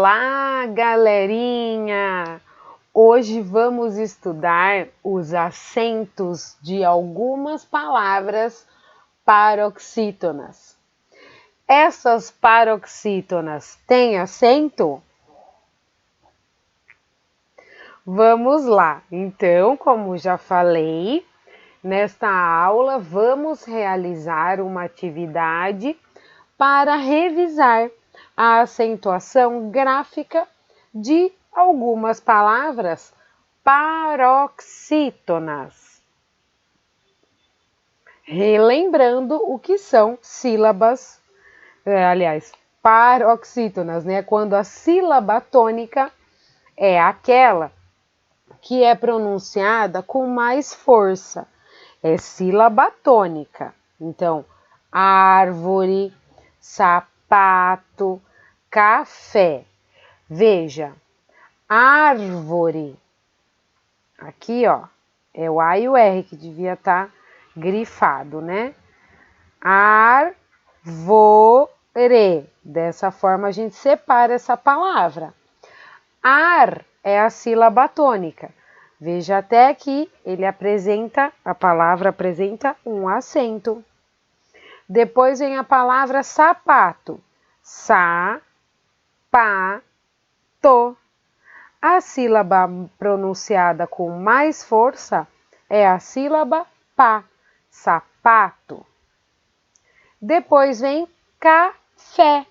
Olá, galerinha! Hoje vamos estudar os acentos de algumas palavras paroxítonas. Essas paroxítonas têm acento? Vamos lá! Então, como já falei, nesta aula vamos realizar uma atividade para revisar a acentuação gráfica de algumas palavras paroxítonas. Relembrando o que são sílabas, paroxítonas, né? Quando a sílaba tônica é aquela que é pronunciada com mais força. É sílaba tônica. Então, árvore, sapato, café. Veja, árvore. Aqui, ó, é o A e o R que devia estar grifado, né? Árvore. Dessa forma a gente separa essa palavra. Ar é a sílaba tônica. Veja até que a palavra apresenta um acento. Depois vem a palavra sapato. Sa-pa-to. A sílaba pronunciada com mais força é a sílaba pá, sapato. Depois vem café.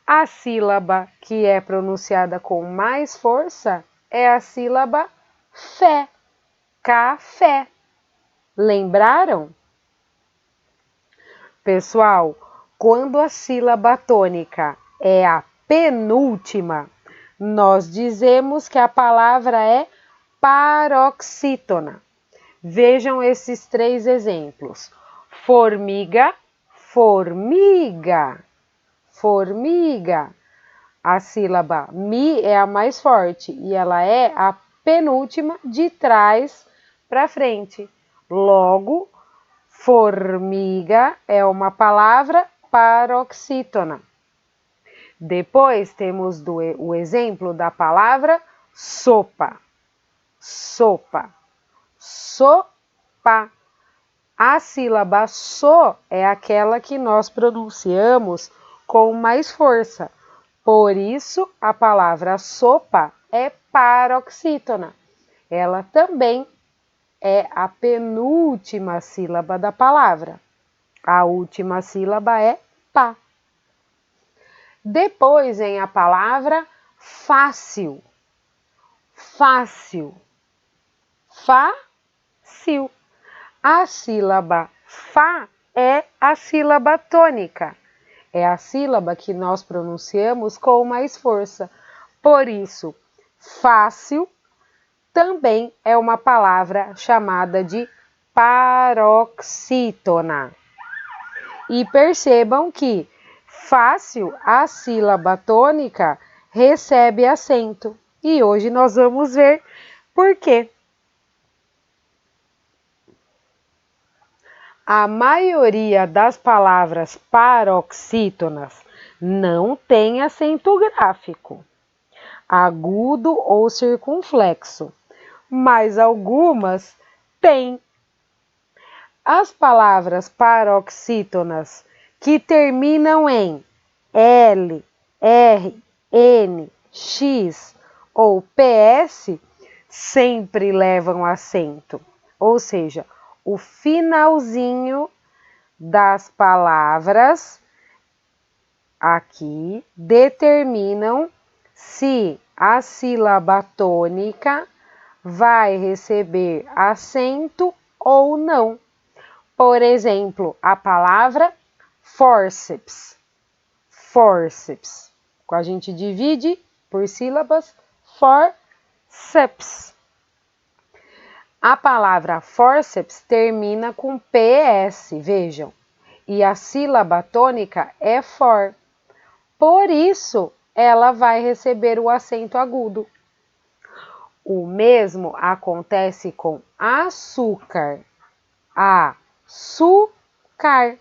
A sílaba que é pronunciada com mais força é a sílaba fé, café. Lembraram? Pessoal, quando a sílaba tônica é a penúltima, nós dizemos que a palavra é paroxítona. Vejam esses 3 exemplos. Formiga, formiga, formiga. A sílaba mi é a mais forte e ela é a penúltima de trás para frente. Logo, formiga é uma palavra paroxítona. Depois temos o exemplo da palavra sopa. Sopa. Sopa. A sílaba so é aquela que nós pronunciamos com mais força. Por isso, a palavra sopa é paroxítona. Ela também é a penúltima sílaba da palavra. A última sílaba é pá. Depois vem a palavra fácil. Fácil. Fácil. A sílaba fá é a sílaba tônica. É a sílaba que nós pronunciamos com mais força. Por isso, fácil também é uma palavra chamada de paroxítona. E percebam que fácil, a sílaba tônica recebe acento. E hoje nós vamos ver por quê. A maioria das palavras paroxítonas não tem acento gráfico, agudo ou circunflexo, mas algumas têm. As palavras paroxítonas que terminam em L, R, N, X ou PS sempre levam acento, ou seja, o finalzinho das palavras aqui determinam se a sílaba tônica vai receber acento ou não. Por exemplo, a palavra fórceps. Fórceps. A gente divide por sílabas, fórceps. A palavra fórceps termina com PS, vejam, e a sílaba tônica é for. Por isso, ela vai receber o acento agudo. O mesmo acontece com açúcar. Açúcar.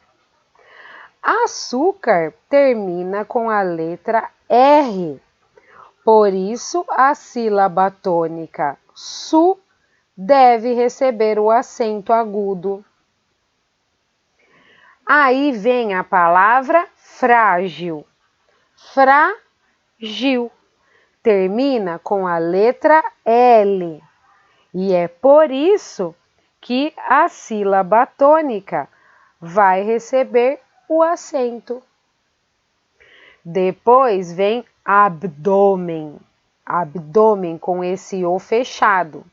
Açúcar termina com a letra R Por isso, a sílaba tônica su deve receber o acento agudo. Aí vem a palavra frágil. Frágil termina com a letra L. E é por isso que a sílaba tônica vai receber o acento. Depois vem abdômen. Abdômen com esse O fechado.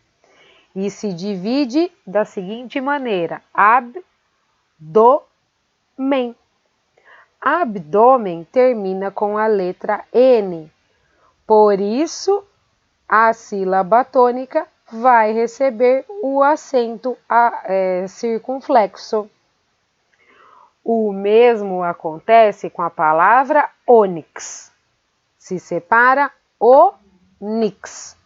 E se divide da seguinte maneira: abdômen. Abdômen termina com a letra N. Por isso, a sílaba tônica vai receber o acento circunflexo. O mesmo acontece com a palavra ônix. Se separa onix.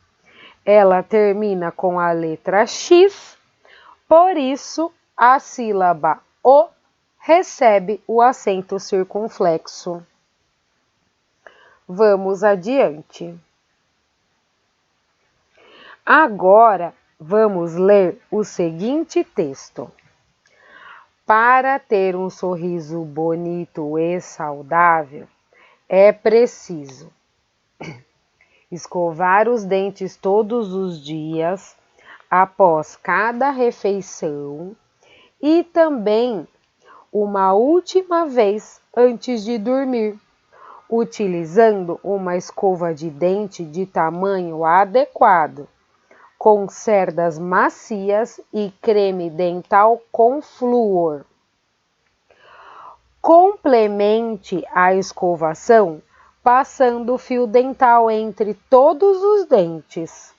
Ela termina com a letra X, por isso a sílaba O recebe o acento circunflexo. Vamos adiante. Agora vamos ler o seguinte texto. Para ter um sorriso bonito e saudável, é preciso escovar os dentes todos os dias, após cada refeição, e também uma última vez antes de dormir, utilizando uma escova de dente de tamanho adequado, com cerdas macias e creme dental com flúor. Complemente a escovação passando o fio dental entre todos os dentes.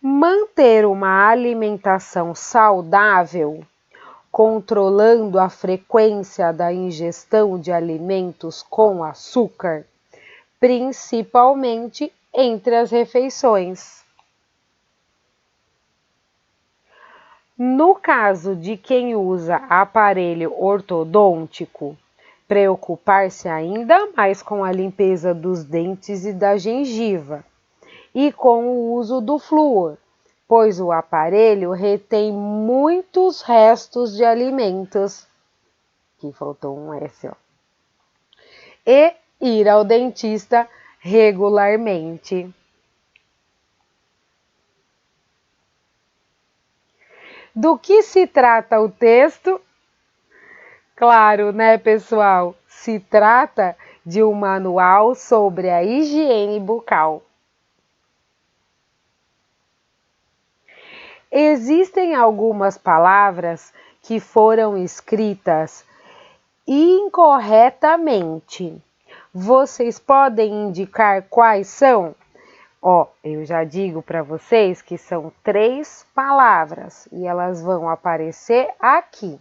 Manter uma alimentação saudável, controlando a frequência da ingestão de alimentos com açúcar, principalmente entre as refeições. No caso de quem usa aparelho ortodôntico, preocupar-se ainda mais com a limpeza dos dentes e da gengiva e com o uso do flúor, pois o aparelho retém muitos restos de alimentos. Aqui faltou um S, ó. E ir ao dentista regularmente. Do que se trata o texto? Claro, né, pessoal? Se trata de um manual sobre a higiene bucal. Existem algumas palavras que foram escritas incorretamente. Vocês podem indicar quais são? Eu já digo para vocês que são 3 palavras e elas vão aparecer aqui.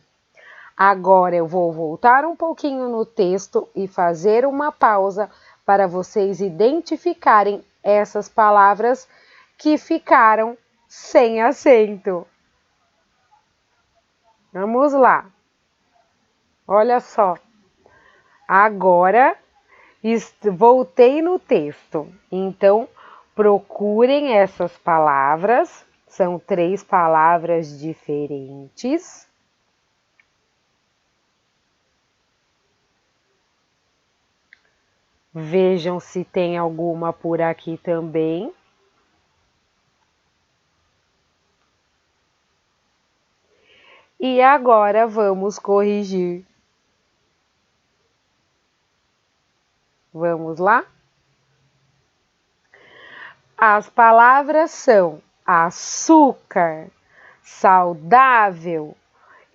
Agora eu vou voltar um pouquinho no texto e fazer uma pausa para vocês identificarem essas palavras que ficaram sem acento. Vamos lá. Olha só. Agora voltei no texto. Então, procurem essas palavras. São 3 palavras diferentes. Vejam se tem alguma por aqui também. E agora vamos corrigir. Vamos lá? As palavras são açúcar, saudável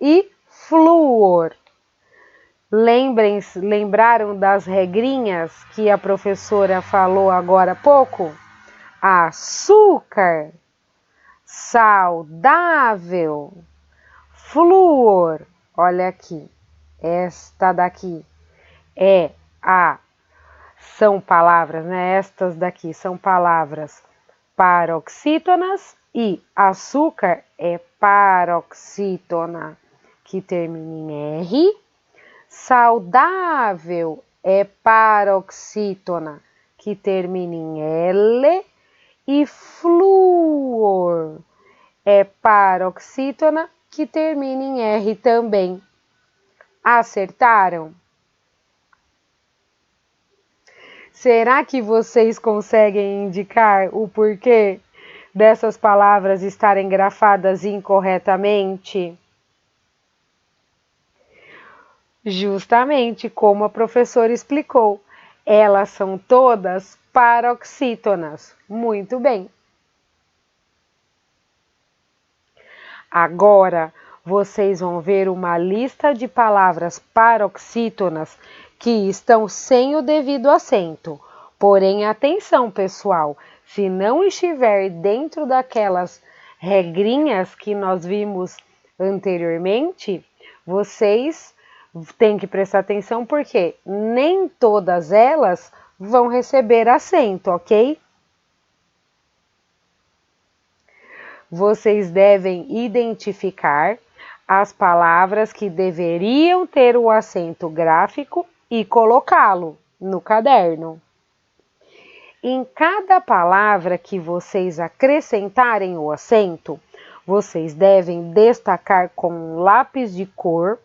e flúor. Lembraram das regrinhas que a professora falou agora há pouco? Açúcar, saudável, flúor. Olha aqui, esta daqui são palavras, né? Estas daqui são palavras paroxítonas e açúcar é paroxítona, que termina em R. Saudável é paroxítona, que termina em L, e flúor é paroxítona, que termina em R também. Acertaram? Será que vocês conseguem indicar o porquê dessas palavras estarem grafadas incorretamente? Justamente como a professora explicou, elas são todas paroxítonas. Muito bem. Agora, vocês vão ver uma lista de palavras paroxítonas que estão sem o devido acento. Porém, atenção, pessoal, se não estiver dentro daquelas regrinhas que nós vimos anteriormente, vocês têm que prestar atenção porque nem todas elas vão receber acento, ok? Vocês devem identificar as palavras que deveriam ter o acento gráfico e colocá-lo no caderno. Em cada palavra que vocês acrescentarem o acento, vocês devem destacar com um lápis de cor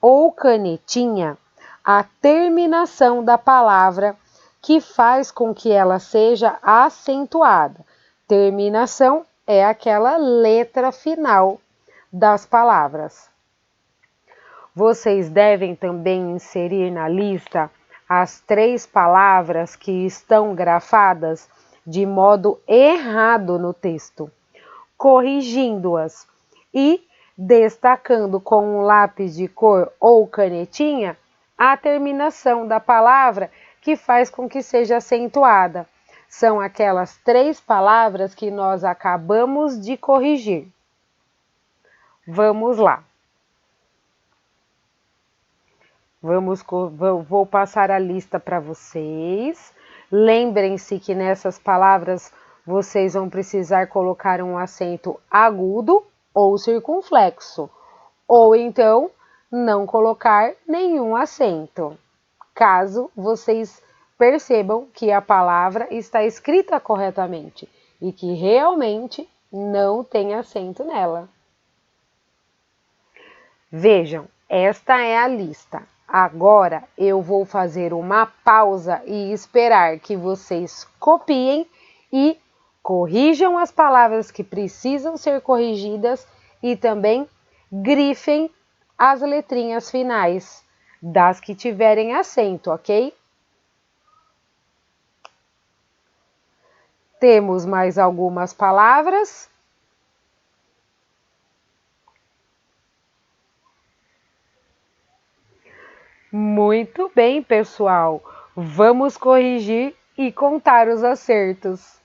ou canetinha a terminação da palavra que faz com que ela seja acentuada. Terminação é aquela letra final das palavras. Vocês devem também inserir na lista as 3 palavras que estão grafadas de modo errado no texto, corrigindo-as e destacando com um lápis de cor ou canetinha a terminação da palavra que faz com que seja acentuada. São aquelas 3 palavras que nós acabamos de corrigir. Vamos lá. Vou passar a lista para vocês. Lembrem-se que nessas palavras vocês vão precisar colocar um acento agudo ou circunflexo, ou então não colocar nenhum acento, caso vocês percebam que a palavra está escrita corretamente e que realmente não tem acento nela. Vejam, esta é a lista. Agora eu vou fazer uma pausa e esperar que vocês copiem e corrijam as palavras que precisam ser corrigidas e também grifem as letrinhas finais das que tiverem acento, ok? Temos mais algumas palavras. Muito bem, pessoal. Vamos corrigir e contar os acertos.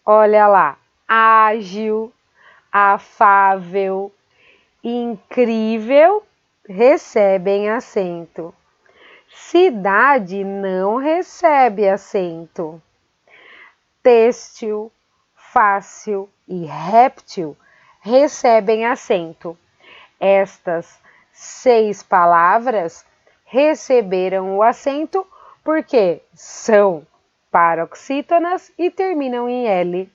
Olha lá, ágil, afável, incrível, recebem acento. Cidade não recebe acento. Têxtil, fácil e réptil recebem acento. Estas 6 palavras receberam o acento porque são paroxítonas e terminam em L.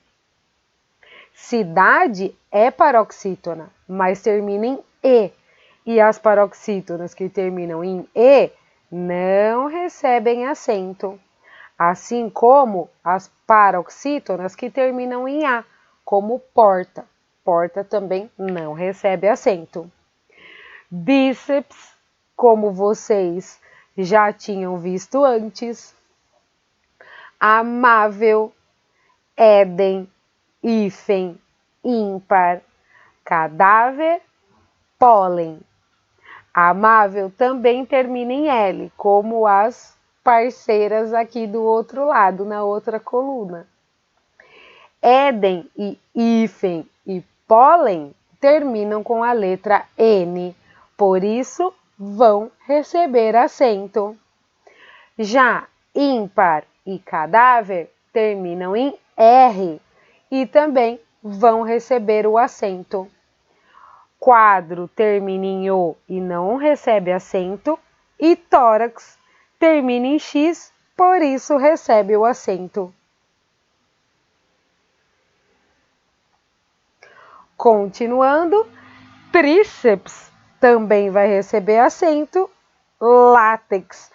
Cidade é paroxítona, mas termina em E. E as paroxítonas que terminam em E não recebem acento. Assim como as paroxítonas que terminam em A, como porta. Porta também não recebe acento. Bíceps, como vocês já tinham visto antes. Amável, Éden, hífen, ímpar, cadáver, pólen. Amável também termina em L, como as parceiras aqui do outro lado, na outra coluna. Éden e hífen e pólen terminam com a letra N, por isso vão receber acento. Já ímpar e cadáver terminam em R e também vão receber o acento. Quadro termina em O e não recebe acento, e tórax termina em X por isso recebe o acento. Continuando, tríceps também vai receber acento. Látex,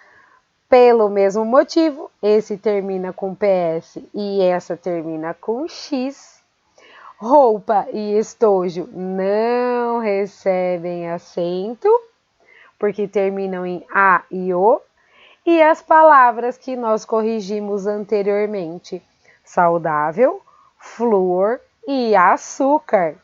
pelo mesmo motivo, esse termina com PS e essa termina com X. Roupa e estojo não recebem acento, porque terminam em A e O. E as palavras que nós corrigimos anteriormente: saudável, flúor e açúcar.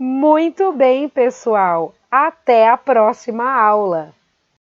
Muito bem, pessoal. Até a próxima aula.